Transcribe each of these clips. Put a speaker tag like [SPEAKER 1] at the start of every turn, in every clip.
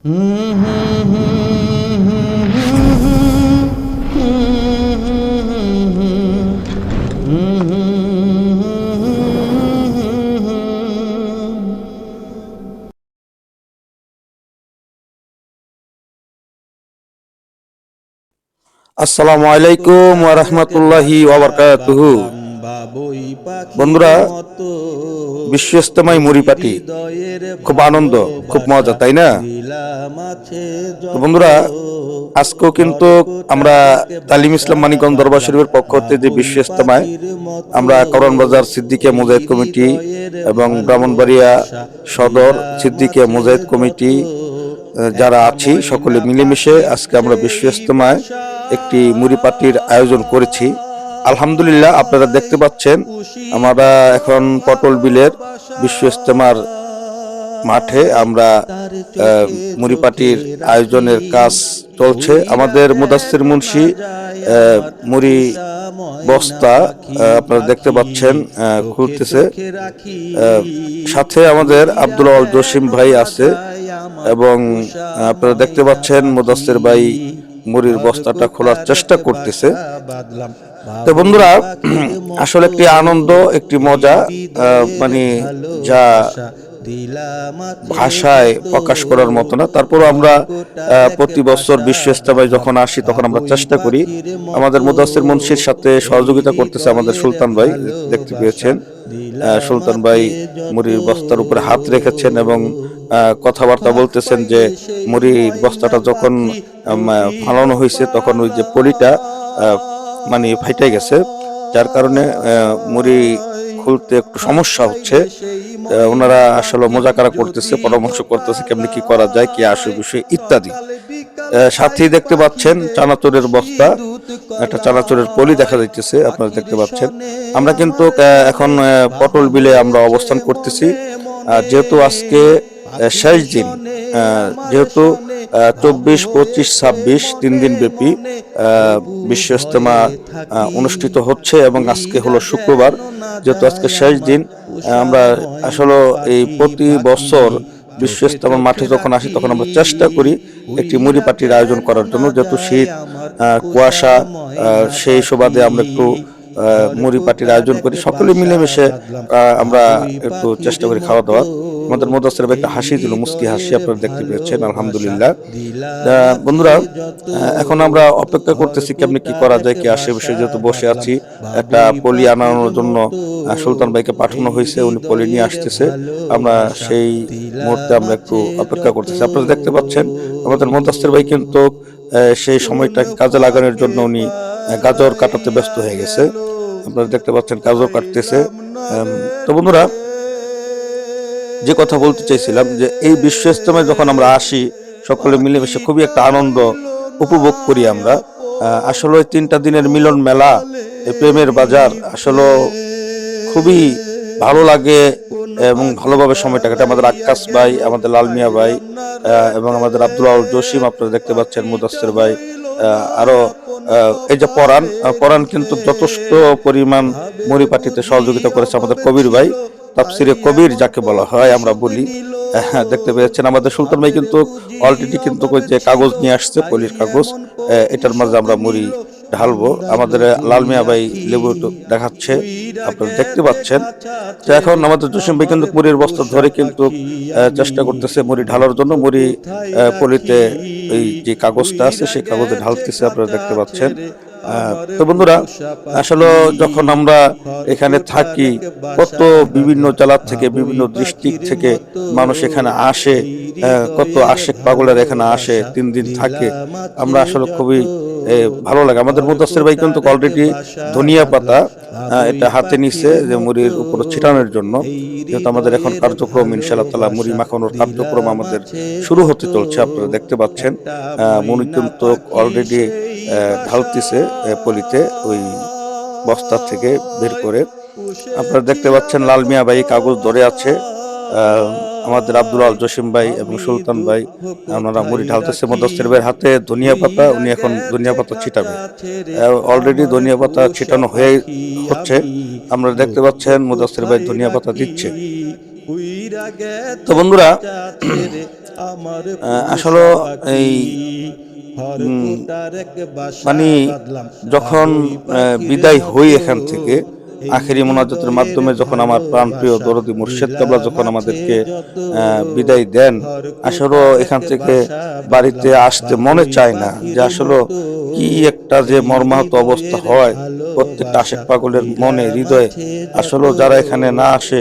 [SPEAKER 1] আসসালামু আলাইকুম ওয়া রাহমাতুল্লাহি ওয়া বারাকাতুহু। বন্ধুরা, বিশ্ব ইজতেমায় মুড়ি পার্টি খুব আনন্দ, খুব মজা, তাই না? তো বন্ধুরা, আজকেও কিন্তু আমরা তালিম ইসলাম মানিকগঞ্জ দরবার শরীফের পক্ষ হতে যে বিশ্ব ইজতেমায় আমরা কারওয়ান বাজার সিদ্দিকিয়া মুজাহিদ কমিটি এবং ব্রাহ্মণবাড়িয়া সদর সিদ্দিকিয়া মুজাহিদ কমিটি যারা আছি সকলে মিলেমিশে আজকে আমরা বিশ্ব ইজতেমায় একটি মুড়ি পার্টির আয়োজন করেছি। আলহামদুলিল্লাহ, আপনারা দেখতে পাচ্ছেন আমরা এখন পটল বিলের বিশ্ব ইজতেমার মাঠে আমরা মুড়ি পার্টির আয়োজনের কাজ চলছে। আমাদের মুদাসসির মুন্সি মুড়ি বস্তা আপনারা দেখতে পাচ্ছেন খুলতেছে। সাথে আমাদের আব্দুল আল জসিম ভাই আছে এবং আপনারা দেখতে পাচ্ছেন মুদাসসির ভাই মুড়ির বস্তাটা খোলার চেষ্টা করতেছে। তো বন্ধুরা, আসলে একটি আনন্দ, একটি মজা, মানে যা ভাষায় প্রকাশ করার মতো না। তারপর আমরা প্রতি বছর বিশ্ব ইজতেমায় যখন আসি তখন আমরা চেষ্টা করি। আমাদের মুদাসসির মুন্সির সাথে সহযোগিতা করতেছে আমাদের সুলতান ভাই, দেখতে পেয়েছেন। সুলতান ভাই মুড়ির বস্তার উপরে হাত রেখেছেন এবং কথাবার্তা বলতেছেন যে মুড়ির বস্তাটা যখন ফালানো হয়েছে তখন ওই যে পলিটা মানে ফাইটে গেছে, যার কারণে মুড়ি খুলতে একটু সমস্যা হচ্ছে। ওনারা আসলে মজাকারা করতেছে, পরামর্শ করতেছে কেমনি কি করা যায়, কি আসল বিষয় ইত্যাদি। সাথেই দেখতে পাচ্ছেন চানাচুরের বস্তা, একটা চানাচুরের পলি দেখা যাইতেছে, আপনারা দেখতে পাচ্ছেন। আমরা কিন্তু এখন পটল বিলে আমরা অবস্থান করতেছি, যেহেতু আজকে শেষ দিন, যেহেতু 24, 25, 26 3 দিন ব্যাপী বিশ্ব ইজতেমা অনুষ্ঠিত হচ্ছে এবং আজকে হলো শুক্রবার। যেহেতু আজকে শেষ দিন, আমরা আসলে এই প্রতি বছর বিশ্ব ইজতেমার মাঠে যখন আসি তখন আমরা চেষ্টা করি একটি মুড়ি পার্টির আয়োজন করার জন্য। যেহেতু শীত, কুয়াশা, সেই সুবাদে আমরা একটু মুড়ি পার্টির আয়োজন করি, সকলে মিলেমিশে আমরা একটু চেষ্টা করি খাওয়া দাওয়া। আমাদের মুদাসসির ভাই একটা হাসি দিল, মুস্কি হাসি, আপনারা দেখতে পেয়েছেন। আলহামদুলিল্লাহ। বন্ধুরা, এখন আমরা অপেক্ষা করতেছি কেমনি কি করা যায়, কি আশেপাশে যেহেতু বসে আছি, একটা পলি আনানোর জন্য সুলতান ভাইকে পাঠানো হয়েছে, উনি পলি নিয়ে আসতেছে। আমরা সেই মুহূর্তে আমরা একটু অপেক্ষা করতেছি। আপনারা দেখতে পাচ্ছেন আমাদের মুদাসসির ভাই কিন্তু সেই সময়টা কাজে লাগানোর জন্য উনি গাজর কাটাতে ব্যস্ত হয়ে গেছে। আপনারা দেখতে পাচ্ছেন গাজর কাটতেছে। তো বন্ধুরা, যে কথা বলতে চাইছিলাম যে এই বিশ্ব ইজতেমায় যখন আমরা আসি সকলে মিলেমিশে খুবই একটা আনন্দ উপভোগ করি আমরা। আসলে 3টা দিনের মিলন মেলা, প্রেমের বাজার, আসলে খুবই ভালো লাগে এবং ভালোভাবে সময়টা কাটে। আমাদের আক্কাস ভাই, আমাদের লাল মিয়া ভাই এবং আমাদের আব্দুল আল জসিম, আপনারা দেখতে পাচ্ছেন মুদাসসির ভাই, আরো এই যে পরাণ কিন্তু যথেষ্ট পরিমাণ মুড়ি পার্টিতে সহযোগিতা করেছে। আমাদের কবির ভাই, তাফসিরে কবির যাকে বলা হয় আমরা বলি, দেখতে পেয়েছেন। আমাদের সুলতান ভাই কিন্তু অলরেডি কিন্তু ওই যে কাগজ নিয়ে আসছে, পলির কাগজ, এটার মাঝে আমরা মুড়ি ঢালবো। আমাদের লাল মিয়া ভাই লেবু দেখাচ্ছে, আপনারা দেখতে পাচ্ছেন। তো এখন আমাদের জসিম ভাই কিন্তু মুড়ির বস্তা ধরে কিন্তু চেষ্টা করতেছে মুড়ি ঢালার জন্য। মুড়ি পলিতে এই যে কাগজটা আছে সেই কাগজে ঢালতেছে, আপনারা দেখতে পাচ্ছেন। তো বন্ধুরা, আসলে যখন আমরা এখানে থাকি, কত বিভিন্ন জেলা থেকে, বিভিন্ন ডিস্ট্রিক্ট থেকে মানুষ এখানে আসে, কত আশেক পাগলের এখানে আসে, 3 দিন থাকে। আমরা আসলে খুবই ভালো লাগে। আমাদের মুদাসসির ভাই কিন্তু অলরেডি ধনিয়া পাতা এটা হাতে নিছে যে মুড়ির উপর ছিটানোর জন্য। যেহেতু আমাদের এখন কার্যক্রম ইনশাআল্লাহ তাআলা মুড়ি মাখানোর কার্যক্রম আমাদের শুরু হতে চলছে, আপনারা দেখতে পাচ্ছেন। মুড়ি কিন্তু অলরেডি ঢালতেছে পলিতে ওই বস্তা থেকে বের করে। আপনারা দেখতে পাচ্ছেন লাল মিয়া ভাই কাগজ ধরে আছে, আমাদের আব্দুল আল জসিম ভাই এবং সুলতান ভাই ওনারা মুড়ি ঢালতেছে। মুদাসসির ভাইয়ের হাতে ধনিয়া পাতা, উনি এখন ধনিয়া পাতা ছিটাবে। অলরেডি ধনিয়া পাতা ছিটানো হচ্ছে, আমরা দেখতে পাচ্ছেন মুদাসসির ভাই ধনিয়া পাতা দিচ্ছে। তো বন্ধুরা, আসলে এই উম, মানে যখন বিদায় হই এখান থেকে আখেরি মোনাজাতের মাধ্যমে, যখন আমার প্রাণপ্রিয় দরদি মুর্শেদ কেবলা যখন আমাদেরকে বিদায় দেন, আসলে এখান থেকে বাড়িতে আসতে মনে চায় না। যে আসলে কি একটা যে মর্মাহত অবস্থা হয় প্রত্যেকটা আশেক পাগলের মনে, হৃদয়ে, আসলে যারা এখানে না আসে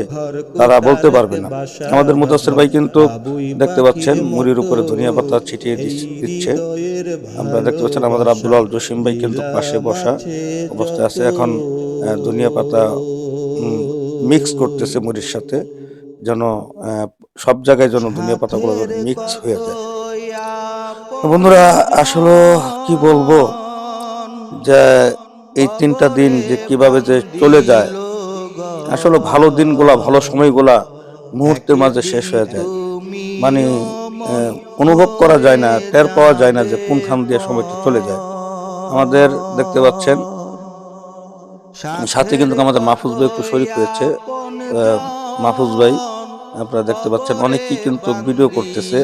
[SPEAKER 1] তারা বলতে পারবে না। আমাদের মুদাসসির ভাই কিন্তু দেখতে পাচ্ছেন মুড়ির উপরে ধনিয়া পাতা ছিটিয়ে দিচ্ছে। আমরা দেখতে পাচ্ছেন আমাদের আব্দুল আল জসিম ভাই কিন্তু পাশে বসা অবস্থায় আছে। এখন ধনিয়া পাতা মিক্স করতেছে মুড়ির সাথে, যেন সব জায়গায় যেন ধনিয়া পাতাগুলো যেন মিক্স হয়ে যায়। তো বন্ধুরা, আসলে কি বলবো, যে এই 3টা দিন যে কিভাবে যে চলে যায়, আসলে ভালো দিনগুলা, ভালো সময়গুলা মুহূর্তের মাঝে শেষ হয়ে যায়। মানে আহ, অনুভব করা যায় না, টের পাওয়া যায় না যে কোনখান দিয়ে সময়টা চলে যায়। আমাদের দেখতে পাচ্ছেন সাথে কিন্তু আমাদের মাহফুজ ভাই একটু শরীক হয়েছে। মাহফুজ ভাই আপনারা দেখতে পাচ্ছেন অনেকেই কিন্তু ভিডিও করতেছে,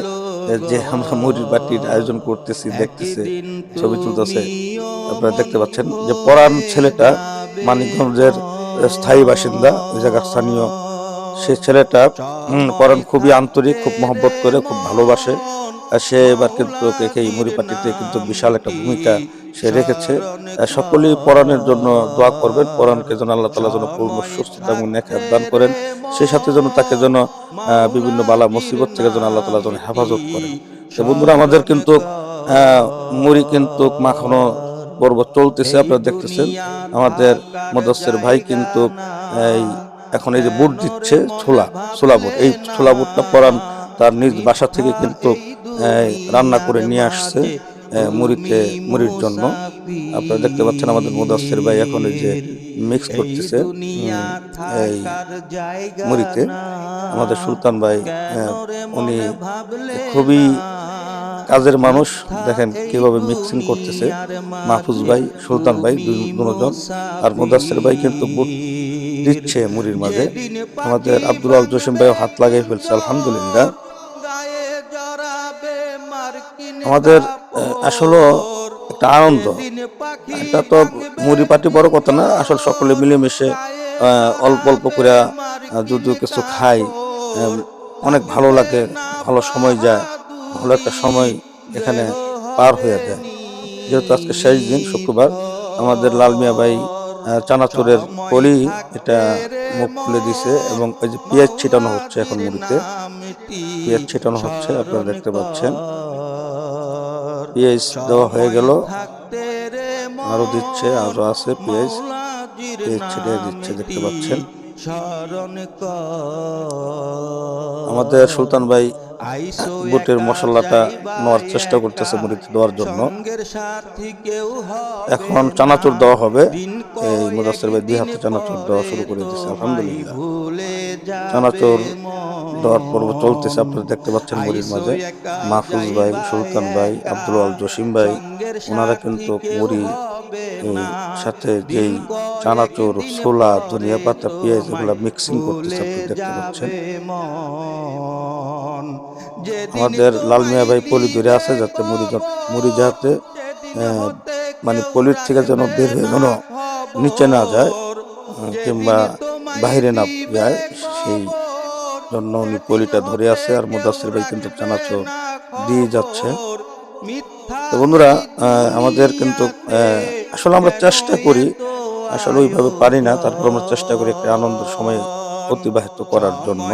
[SPEAKER 1] যে আমরা মুড়ির বাটির আয়োজন করতেছি, দেখতেছে, ছবি তুলতেছে। আপনারা দেখতে পাচ্ছেন যে পরাণ ছেলেটা মানিকগঞ্জের স্থায়ী বাসিন্দা, ওই জায়গার স্থানীয়, সে ছেলেটা পরাণ খুবই আন্তরিক, খুব মহব্বত করে, খুব ভালোবাসে। আর সে এবার কিন্তু এই মুড়ি পার্টিতে কিন্তু বিশাল একটা ভূমিকা সে রেখেছে। সকলেই পরাণের জন্য দোয়া করবেন, পরাণকে যেন আল্লাহ তাআলা যেন পূর্ণ সুস্থতা এবং নেখাত দান করেন, সেই সাথে যেন তাকে যেন বিভিন্ন বালা মুসিবত থেকে যেন আল্লাহ তাআলা যেন হেফাজত করেন। তো বন্ধুরা, আমাদের কিন্তু আহ মুড়ি কিন্তু মাখানো পর্ব চলতেছে, আপনারা দেখতেছেন। আমাদের মুদাসসির ভাই কিন্তু এই এখন এই যে বুট দিচ্ছে, ছোলা ছোলা বুট, এই ছোলা বুটটা পরান তার নিজ বাসা থেকে কিন্তু রান্না করে নিয়ে আসছে মুড়ির জন্য। আপনারা দেখতে পাচ্ছেন আমাদের মুদাসসির ভাই এখন এই যে মিক্স করতেছে এই মুড়িতে। আমাদের সুলতান ভাই উনি খুবই কাজের মানুষ, দেখেন কিভাবে মিক্সিং করতেছে। মাহফুজ ভাই, সুলতান ভাই দুজন, আর মুদাসসির ভাই কিন্তু বুট দিচ্ছে মুড়ির মাঝে। আমাদের আব্দুল আল জসিম ভাই হাত লাগিয়ে ফেলছে, আলহামদুলিল্লাহ। আমাদের আসলে একটা আনন্দ, এটা তো মুড়ি পাটি বড় কথা না, আসলে সকলে মিলেমিশে অল্প অল্প করে যদিও কিছু খাই, অনেক ভালো লাগে, ভালো সময় যায়, ভালো একটা সময় এখানে পার হয়ে যায়। যেহেতু আজকে শেষ দিন, শুক্রবার, আমাদের লাল মিয়া ভাই চানাচুরের কলি এটা মুখ খুলে দিছে, এবং এই যে পেঁয়াজ ছিটানো হচ্ছে, এখন মুড়িতে পেঁয়াজ ছিটানো হচ্ছে, আপনারা দেখতে পাচ্ছেন। পেঁয়াজ দেওয়া হয়ে গেল, আরো দিচ্ছে, আরো আছে পেঁয়াজ, পেঁয়াজ ছিটিয়ে দিচ্ছে, দেখতে পাচ্ছেন। আমাদের সুলতান ভাই বুটের মশলাটা নেওয়ার চেষ্টা করতেছে মুড়িতে দেওয়ার জন্য। এখন চানাচুর দেওয়া হবে, এই মুদাসসির ভাই 2 হাতে চানাচুর দেওয়া শুরু করে দিয়েছে, আলহামদুলিল্লাহ। চানাচুর দেওয়ার পর্ব চলতেছে, আপনারা দেখতে পাচ্ছেন মুড়ির মাঝে মাহফুজ ভাই, সুলতান ভাই, আব্দুল আল জসিম ভাই, ওনারা কিন্তু মুড়ি এই সাথে যেই চানাচুর, ছোলা, ধনিয়া পাতা, পেঁয়াজ এগুলা মিক্সিং করতেছে, আপনারা দেখতে পাচ্ছেন। আমাদের লাল মিয়া ভাই পলি ধরে আছে, যাতে মুড়ি যাতে মানে পলির থেকে যেন বের হয়ে যেন নিচে না যায়, কিংবা বাহিরে না যায়, সেই জন্য উনি পলিটা ধরে আছে। আর মুদাসসির ভাই কিন্তু চানাচুর দিয়ে যাচ্ছে। তো বন্ধুরা, আমাদের কিন্তু আসলে আমরা চেষ্টা করি, আসলে ওইভাবে পারি না, তারপর আমরা চেষ্টা করি একটা আনন্দের সময় অতিবাহিত করার জন্য।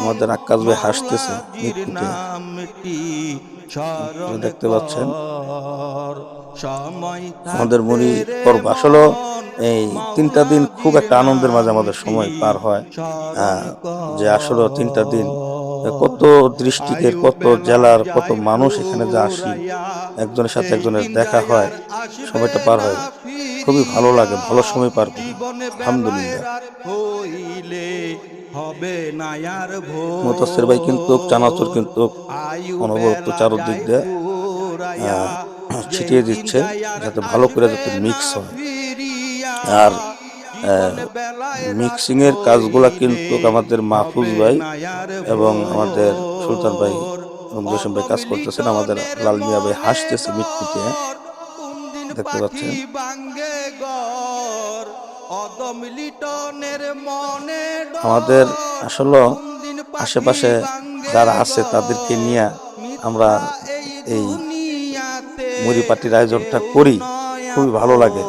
[SPEAKER 1] আমাদের আক্কাস ভাই হাসতেছে মিটমিটে, দেখতে পাচ্ছেন। আমাদের মুড়ি পর্ব আসলে এই 3টা দিন খুব একটা আনন্দের মাঝে আমাদের সময় পার হয়। যে আসলে 3টা দিন কত ডিস্ট্রিক্টের, কত জেলার, কত মানুষ এখানে যে আসি, একজনের সাথে একজনের দেখা হয়, সময়টা পার হয়, খুবই ভালো লাগে, ভালো সময় পার করি, আলহামদুলিল্লাহ। মুদাসসির ভাই কিন্তু চানাচুর কিন্তু অনবরত চারদিক দিয়ে ছিটিয়ে দিচ্ছে, যাতে ভালো করে যাতে মিক্স হয়। আর মিক্সিং এর কাজগুলা কিন্তু আমাদের মাহফুজ ভাই এবং আমাদের সুলতান ভাই এবং জসিম ভাই কাজ করতেছেন। আমাদের লাল মিয়া ভাই হাসতেছে মিটমিটে, দেখতে পাচ্ছেন। আমাদের আসলে আশেপাশে যারা আছে তাদেরকে নিয়ে আমরা এই মুড়ি পার্টির আয়োজনটা করি, খুবই ভালো লাগে।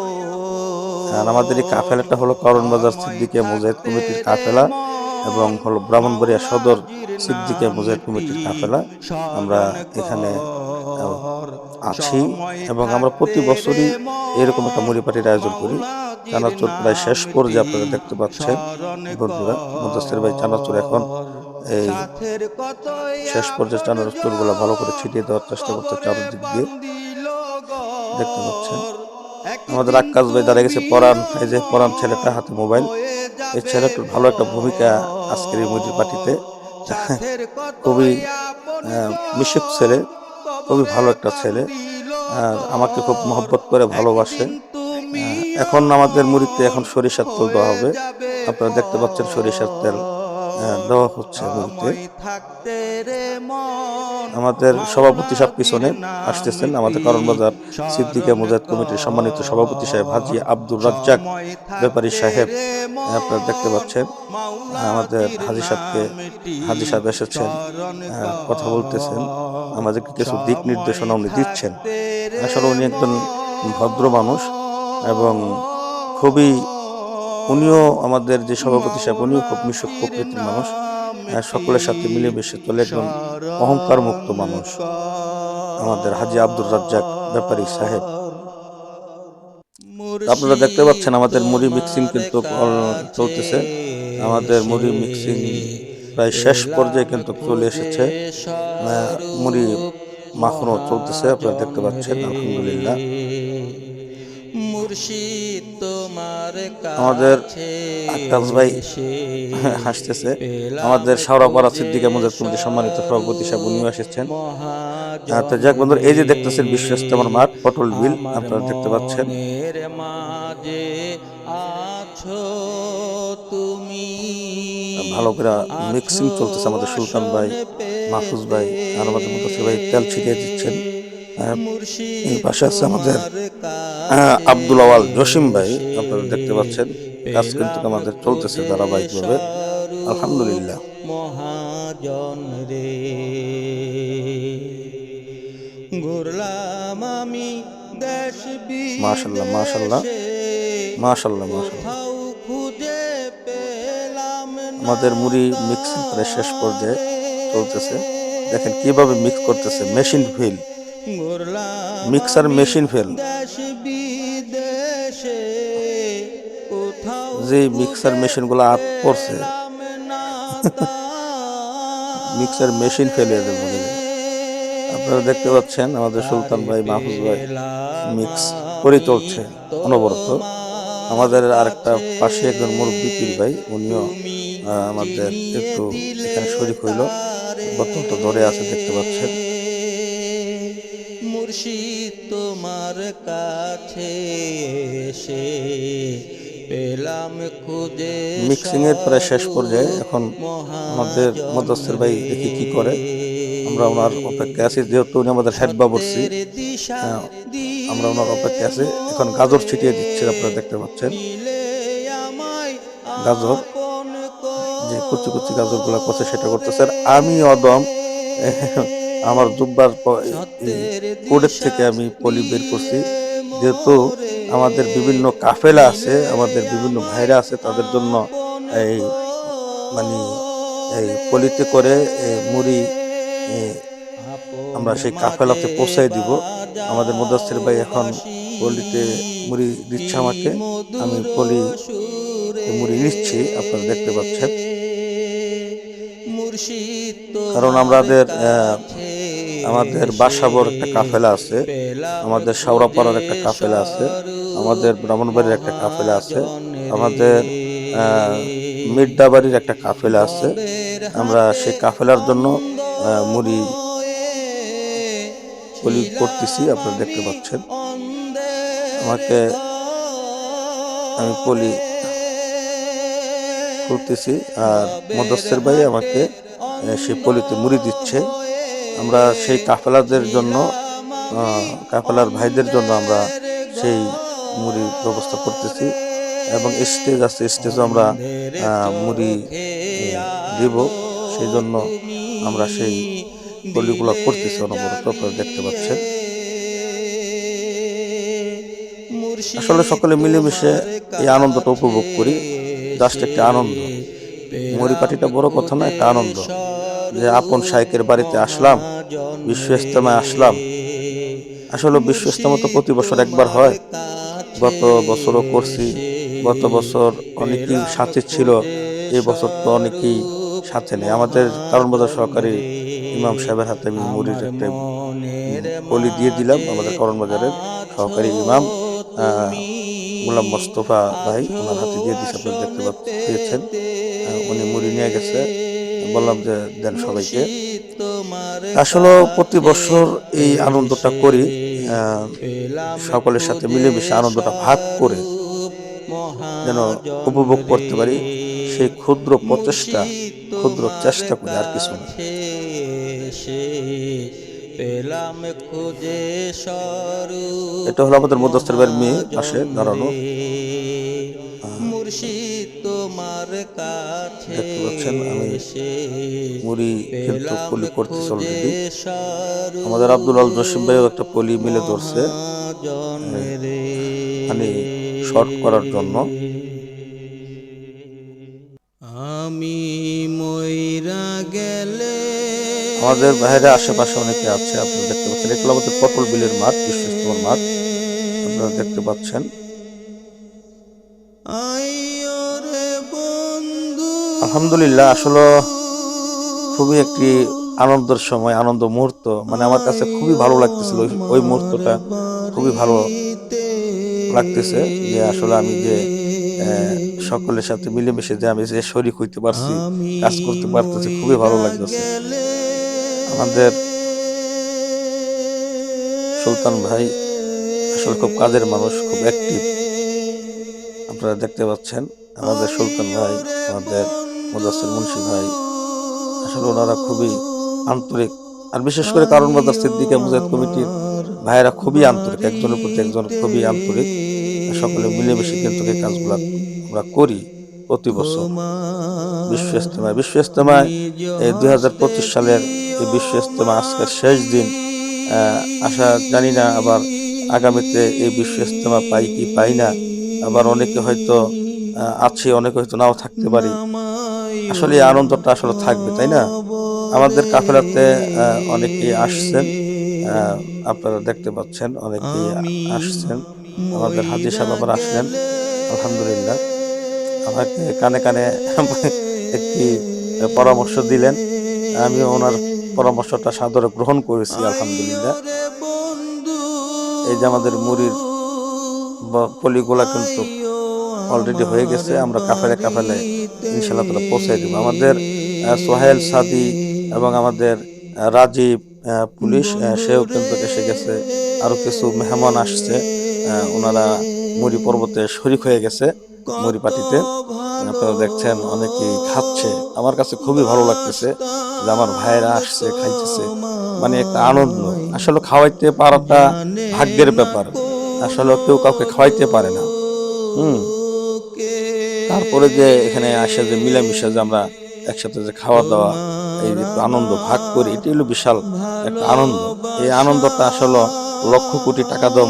[SPEAKER 1] আর আমাদের এই কাফেলাটা হলো কারণ বাজার সিদ্দিকিয়া মুজাহিদ কমিটির কাফেলা এবং হলো ব্রাহ্মণবাড়িয়া সদর সিদ্দিকিয়া মুজাহিদ কমিটির কাফেলা। আমরা এখানে আছি এবং আমরা প্রতি বছরই এরকম একটা মুড়ি পার্টির আয়োজন করি। চানাচুর প্রায় শেষ পর্যায়ে আপনারা দেখতে পাচ্ছেন বন্ধুরা। মুদাসসির ভাই চানাচুর এখন এই শেষ পর্যায়ে চানাচুর গুলা ভালো করে ছিটিয়ে দেওয়ার চেষ্টা করছে চারদিক দিয়ে, দেখতে পাচ্ছেন। আমাদের আক্কাস ভাই দাঁড়িয়ে গেছে পরাণ, এই যে পরাণ ছেলেটা হাতে মোবাইল, এই ছেলেটার ভালো একটা ভূমিকা আজকের এই মুড়ির পার্টিতে। খুবই মিশুক ছেলে, খুবই ভালো একটা ছেলে, আর আমাকে খুব মহব্বত করে ভালোবাসে। এখন আমাদের মুড়িতে এখন সরিষার তেল দেওয়া হবে, আপনারা দেখতে পাচ্ছেন সরিষার তেল দেওয়া হচ্ছে মুড়িতে। আমাদের সভাপতি সাহেব পিছনে আসতেছেন, আমাদের কারণ বাজার সিদ্দিকিয়া মুজাহিদ কমিটির সম্মানিত সভাপতি সাহেব হাজী আব্দুর রাজ্জাক ব্যাপারী সাহেব, আপনারা দেখতে পাচ্ছেন। আমাদের হাজী সাহেব এসেছেন, কথা বলতেছেন, আমাদেরকে কিছু দিক নির্দেশনা উনি দিচ্ছেন। আসলে উনি একজন ভদ্র মানুষ এবং খুবই, উনিও আমাদের যে সভাপতি সাহেব উনিও খুব মিশুক প্রকৃতির মানুষ, সকলের সাথে মিলেমিশে চলে, একজন অহংকার মুক্ত মানুষ আমাদের হাজী আব্দুর রাজ্জাক ব্যাপারী সাহেব। আপনারা দেখতে পাচ্ছেন আমাদের মুড়ি মিক্সিং কিন্তু চলতেছে। আমাদের মুড়ি মিক্সিং প্রায় শেষ পর্যায়ে কিন্তু চলে এসেছে, মুড়ি মাখানো চলতেছে, আপনারা দেখতে পাচ্ছেন। আলহামদুলিল্লাহ। আমাদের আক্কাস ভাই হাসতেছে, আমাদের শাওরাপাড়া সিদ্দিকিয়া মুজাহিদ কমিটির সম্মানিত সভাপতি সাহেব উনিও এসেছেন। তো যাক বন্ধুরা, এই যে দেখতেছেন বিশ্ব ইজতেমার মাঠ পটল বিল, আপনারা দেখতে পাচ্ছেন। ভালো করে মিক্সিং চলতেছে, আমাদের সুলতান ভাই, মাহফুজ ভাই আর আমাদের মুদাসসির ভাই তেল ছিটিয়ে দিচ্ছেন। এই পাশে আছে আমাদের আব্দুল আওয়াল জসিম ভাই, আপনারা দেখতে পাচ্ছেন। কাজ কিন্তু আমাদের চলতেছে ধারাবাহিকভাবে, আলহামদুলিল্লাহ। মহাজন রে ঘুরলাম আমি দেশ বিদেশে, মাশাআল্লাহ মাশাআল্লাহ মাশাআল্লাহ মাশাআল্লাহ। আমাদের মুড়ি মিক্সিং করে শেষ পর্যায়ে চলতেছে, দেখেন কিভাবে মিক্স করতেছে, machine fill, mixer machine fail, যে মিক্সার মেশিন গুলো হাত পড়ছে মিক্সার মেশিন ফেলে দেবে। আপনারা দেখতে পাচ্ছেন আমাদের সুলতান ভাই, মাহফুজ ভাই মিক্স করে চলছে অনবরত। আমাদের আরেকটা পাশে একজন মুরব্বী পীর ভাই, উনিও আমাদের একটু এখানে শরীক হইল, বোতলটা ধরে আছে, দেখতে পাচ্ছেন। মুর্শিদ তোমার কাছে এসে পেলাম খুঁজে। মিক্সিং এর প্রায় শেষ পর্যায়ে, এখন আমাদের মুদাসসির ভাই দেখি কি করে, আমরা ওনার অপেক্ষায় আছি, যেহেতু উনি আমাদের হেড বাবুর্চি, আমরা ওনার অপেক্ষায় আছি। এখন গাজর ছিটিয়ে দিচ্ছে, আপনারা দেখতে পাচ্ছেন। গাজর, যে কুচি কুচি গাজর গুলা করছে সেটা করতেছে। আর আমি অদম আমার জুব্বার কোডের থেকে আমি পলি বের করছি, যেহেতু আমাদের বিভিন্ন কাফেলা আছে, আমাদের বিভিন্ন ভাইরা আছে, তাদের জন্য এই মানে এই পলিতে করে মুড়ি আমরা সেই কাফেলাতে পৌঁছাই দিব। আমাদের মুদাসসির ভাই এখন পলিতে মুড়ি দিচ্ছে আমাকে, আমি পলি মুড়ি নিচ্ছি, আপনারা দেখতে পাচ্ছেন। কারণ আমাদের বাসাবর একটা কাফেলা আছে, আমাদের শাওরাপাড়ার একটা কাফেলা আছে, আমাদের ব্রাহ্মণবাড়ির একটা কাফেলা আছে, আমাদের মির্দাবাড়ির একটা কাফেলা আছে। আমরা সেই কাফেলার জন্য মুড়ি পলি করতেছি, আপনারা দেখতে পাচ্ছেন। আমি পলি খুলতেছি, আর মুদাসসির ভাই আমাকে সেই পলিতে মুড়ি দিচ্ছে। আমরা সেই কাফেলাদের জন্য, কাফেলার ভাইদের জন্য আমরা সেই মুড়ির ব্যবস্থা করতেছি, এবং স্টেজ আছে, স্টেজও আমরা মুড়ি দিব। সেই জন্য আমরা সেই পলিগুলো করতেছি অনবরত, আপনারা দেখতে পাচ্ছেন। আসলে সকলে মিলেমিশে এই আনন্দটা উপভোগ করি, জাস্ট একটা আনন্দ। মুড়ি পার্টিটা বড় কথা না, একটা আনন্দ যে আপন শাইখের বাড়িতে আসলাম, বিশ্ব ইজতেমায় আসলাম। আসলে বিশ্ব ইজতেমা তো প্রতি বছর একবার হয়, গত বছরও করছি। গত বছর অনেকেই সাথে ছিল, এই বছর তো অনেকেই সাথে নেই। আমাদের কারণ বাজার সহকারী ইমাম সাহেবের হাতে আমি মুড়ির একটা পলি দিয়ে দিলাম। আমাদের কারণ বাজারের সহকারী ইমাম গোলাম মোস্তফা ভাই, ওনার হাতে দিয়ে দিয়েছে, আপনারা দেখতে পেয়েছেন। উনি মুড়ি নিয়ে গেছে, বললাম যে দেন সবাইকে। আসলে প্রতি বছর এই আনন্দটা করি, সকলের সাথে মিলেমিশে আনন্দটা ভাগ করে যেন উপভোগ করতে পারি, সেই ক্ষুদ্র প্রচেষ্টা, ক্ষুদ্র চেষ্টা করি, আর কিছু না। এটা হলো আমাদের মুদাসসির ভাইয়ের মেয়ে পাশে দাঁড়ানো, দেখতে পাচ্ছেন। আমি মুড়ি কিন্তু পলি করতেছি অলরেডি। আমাদের আব্দুল আল জসিম ভাইও একটা পলি মিলে ধরছে, মানে শর্ট করার জন্য। আমি মইরা গেলে আমাদের বাইরে আশেপাশে অনেকে আছে, আপনারা দেখতে পাচ্ছেন। এগুলো আমাদের পটল বিলের মাঠ, বিশ্ব ইজতেমার মাঠ, আপনারা দেখতে পাচ্ছেন। আলহামদুলিল্লাহ, আসলে খুবই একটি আনন্দের সময়, আনন্দ মুহূর্ত। মানে আমার কাছে খুবই ভালো লাগতেছিল, ওই মুহূর্তটা খুবই ভালো লাগতেছে, যে আসলে আমি যে সকলের সাথে মিলেমিশে যে আমি যে শরীক হইতে পারছি, কাজ করতে পারতেছি, খুবই ভালো লাগতেছে। আমাদের সুলতান ভাই আসলে খুব কাজের মানুষ, খুব অ্যাক্টিভ, আপনারা দেখতে পাচ্ছেন। আমাদের সুলতান ভাই, আমাদের মুদাসসির মুন্সি ভাই, আসলে ওনারা খুবই আন্তরিক। আর বিশেষ করে কারণ বাজার সিদ্দিকা মুজাহিদ কমিটির ভাইয়েরা খুবই আন্তরিক, একজনের প্রতি একজন খুবই আন্তরিক। সকলে মিলেমিশে কিন্তু এই কাজগুলা আমরা করি প্রতি বছর। বিশ্ব ইজতেমায় এই 2025 সালের এই বিশ্ব ইজতেমা আজকের শেষ দিন। আশা জানি না আবার আগামীতে এই বিশ্ব ইজতেমা পাই কি পাই না, আবার অনেকে হয়তো আছে, অনেকে হয়তো নাও থাকতে পারি। আসলে এই আনন্দটা আসলে থাকবে, তাই না? আমাদের কাফেলাতে অনেকেই আসছেন, আপনারা দেখতে পাচ্ছেন, অনেকেই আসছেন। আমাদের হাজী সাহেব আবার আসলেন, আলহামদুলিল্লাহ। আমাকে কানে কানে একটি পরামর্শ দিলেন, আমি ওনার পরামর্শটা সাদরে গ্রহণ করেছি, আলহামদুলিল্লাহ। এই যে আমাদের মুড়ির পলিগুলা কিন্তু অলরেডি হয়ে গেছে, আমরা কাফেলে কাফেলে ইনশাআল্লাহ তাআলা পৌঁছে দিব। আমাদের সোহেল সাদি এবং আমাদের রাজীব পুলিশ, সেও কিন্তু এসে গেছে। আরো কিছু মেহমান আসছে, ওনারা মুড়ি পর্বতে শরীক হয়ে গেছে, মুড়ি পাটিতে। আপনারা দেখছেন অনেকেই খাচ্ছে। আমার কাছে খুবই ভালো লাগতেছে যে আমার ভাইয়েরা আসছে, খাইতেছে, মানে একটা আনন্দ। আসলে খাওয়াইতে পারাটা ভাগ্যের ব্যাপার, আসলে কেউ কাউকে খাওয়াইতে পারে না। তারপরে যে এখানে আসে যে মিলামিশা, যে আমরা একসাথে যে খাওয়া দাওয়া, এই যে একটু আনন্দ ভাগ করি, এটি হলো বিশাল একটা আনন্দ। এই আনন্দটা আসলে লক্ষ কোটি টাকা দেওয়া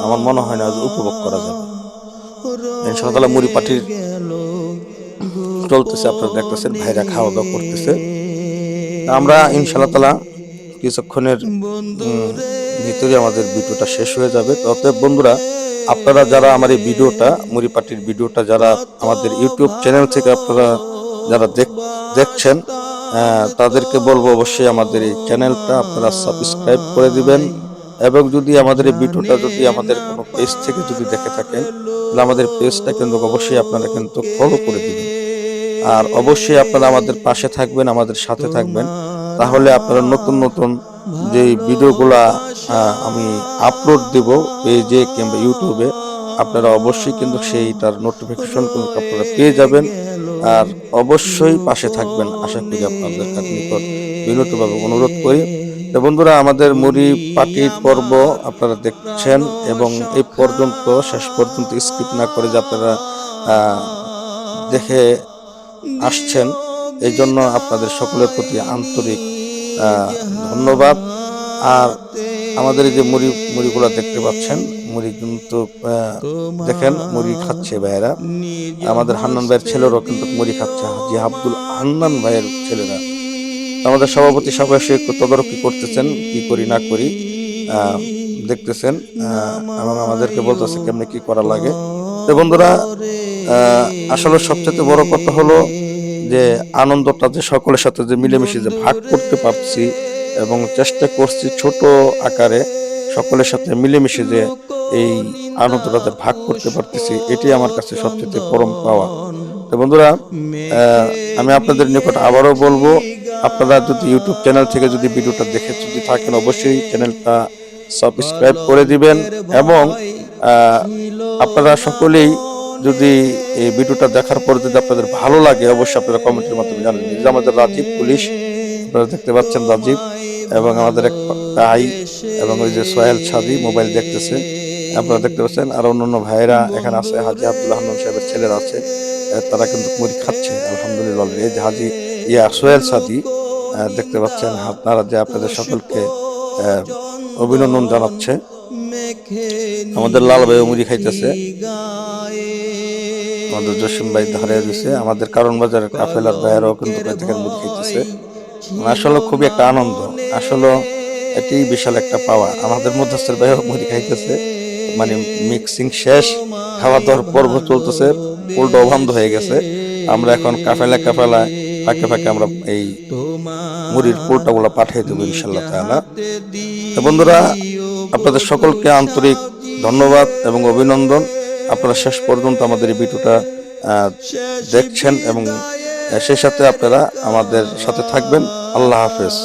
[SPEAKER 1] আমার মনে হয় না যে উপভোগ করা যাবে। ইনশাআল্লাহ তাআলা মুড়ি পাটির চলতেছে, আপনারা দেখতেছেন, ভাইরা খাওয়া দাওয়া করতেছে। আমরা ইনশাআল্লাহ তাআলা কিছুক্ষণের ভিতরে আমাদের ভিডিওটা শেষ হয়ে যাবে। অতএব বন্ধুরা, আপনারা যারা আমার এই ভিডিওটা, মুড়ি পাটির ভিডিওটা, যারা আমাদের ইউটিউব চ্যানেল থেকে আপনারা যারা দেখছেন, তাদেরকে বলবো অবশ্যই আমাদের এই চ্যানেলটা আপনারা সাবস্ক্রাইব করে দিবেন। এবং যদি আমাদের এই ভিডিওটা যদি আমাদের কোনো পেজ থেকে যদি দেখে থাকেন, তাহলে আমাদের পেজটা কিন্তু অবশ্যই আপনারা কিন্তু ফলো করে দিবেন। আর অবশ্যই আপনারা আমাদের পাশে থাকবেন, আমাদের সাথে থাকবেন। তাহলে আপনারা নতুন নতুন যে ভিডিওগুলা আমি আপলোড দেব পেজে কিংবা ইউটিউবে, আপনারা অবশ্যই কিন্তু সেইটার নোটিফিকেশন কিন্তু আপনারা পেয়ে যাবেন। আর অবশ্যই পাশে থাকবেন আশা করি আপনাদের নিকট বিনীতভাবে অনুরোধ করি। তো বন্ধুরা, আমাদের মুড়ি পার্টির পর্ব আপনারা দেখছেন এবং এই পর্যন্ত শেষ পর্যন্ত স্কিপ না করে যে আপনারা দেখে আসছেন, এই জন্য আপনাদের সকলের প্রতি আন্তরিক ধন্যবাদ। আর আমাদের এই যে মুড়িগুলো দেখতে পাচ্ছেন, মুড়ি কিন্তু দেখেন মুড়ি খাচ্ছে ভাইয়েরা, আমাদের হান্নান ভাইয়ের ছেলেরাও কিন্তু মুড়ি খাচ্ছে, হাজি আব্দুল হান্নান ভাইয়ের ছেলেরা। আমাদের সভাপতি সাহেব এসে একটু তদারকি করতেছেন, কি করি না করি দেখতেছেন এবং আমাদেরকে বলতেছে কেমনে কি করা লাগে। তো বন্ধুরা, আসলে সবচেয়ে বড় কথা হলো যে আনন্দটা যে সকলের সাথে যে মিলেমিশে যে ভাগ করতে পারছি এবং চেষ্টা করছি ছোট আকারে সকলের সাথে মিলেমিশে যে এই আনন্দটাতে ভাগ করতে পারতেছি, এটি আমার কাছে সবচেয়ে পরম পাওয়া। তো বন্ধুরা, আমি আপনাদের নিকট আবারও বলবো, আপনারা যদি ইউটিউব চ্যানেল থেকে যদি ভিডিওটা দেখে যদি থাকেন, অবশ্যই চ্যানেলটা সাবস্ক্রাইব করে দিবেন এবং আপনারা সকলেই যদি এই ভিডিওটা দেখার পর যদি আপনাদের ভালো লাগে, অবশ্যই আপনারা কমেন্টের মাধ্যমে জানাবেন। যে আমাদের রাজীব পুলিশ, আপনারা দেখতে পাচ্ছেন রাজীব এবং আমাদের এক ভাই এবং ওই যে সোহেল ছাদি মোবাইল দেখতেছে, আপনারা দেখতে পাচ্ছেন। আর অন্যান্য ভাইয়েরা এখানে আছে, হাজি আব্দুল হান্নান সাহেবের ছেলেরা আছে, তারা কিন্তু মুড়ি খাচ্ছে আলহামদুলিল্লাহ। এই যে হাজি সোহেল ছাদি দেখতে পাচ্ছেন, আপনারা যে আপনাদের সকলকে অভিনন্দন জানাচ্ছে। আমাদের লাল ভাই মুড়ি খাইতেছে, আমাদের জসিম ভাই ধারে রয়েছে, আমাদের কারণ বাজারের কাফেলার ভাইয়েরাও কিন্তু দেখেন মুড়ি খাইতেছে। আসলে খুবই একটা আনন্দ, আসলে এটি বিশাল একটা পাওয়া। আমাদের মধ্যস্থের ভাইও মুড়ি খাইতেছে, মানে মিক্সিং শেষ, খাওয়া দাওয়ার পর্ব চলতেছে, উল্টো বন্ধ হয়ে গেছে। আমরা এখন কাফেলা ফাঁকে ফাঁকে আমরা এই মুড়ির পোলটা গুলা পাঠিয়ে দেবো ইনশাল্লাহ তাআলা। তো বন্ধুরা, আপনাদের সকলকে আন্তরিক ধন্যবাদ এবং অভিনন্দন। আপনারা শেষ পর্যন্ত আমাদের এই ভিডিওটা দেখছেন এবং সেই সাথে আপনারা আমাদের সাথে থাকবেন। আল্লাহ হাফেজ।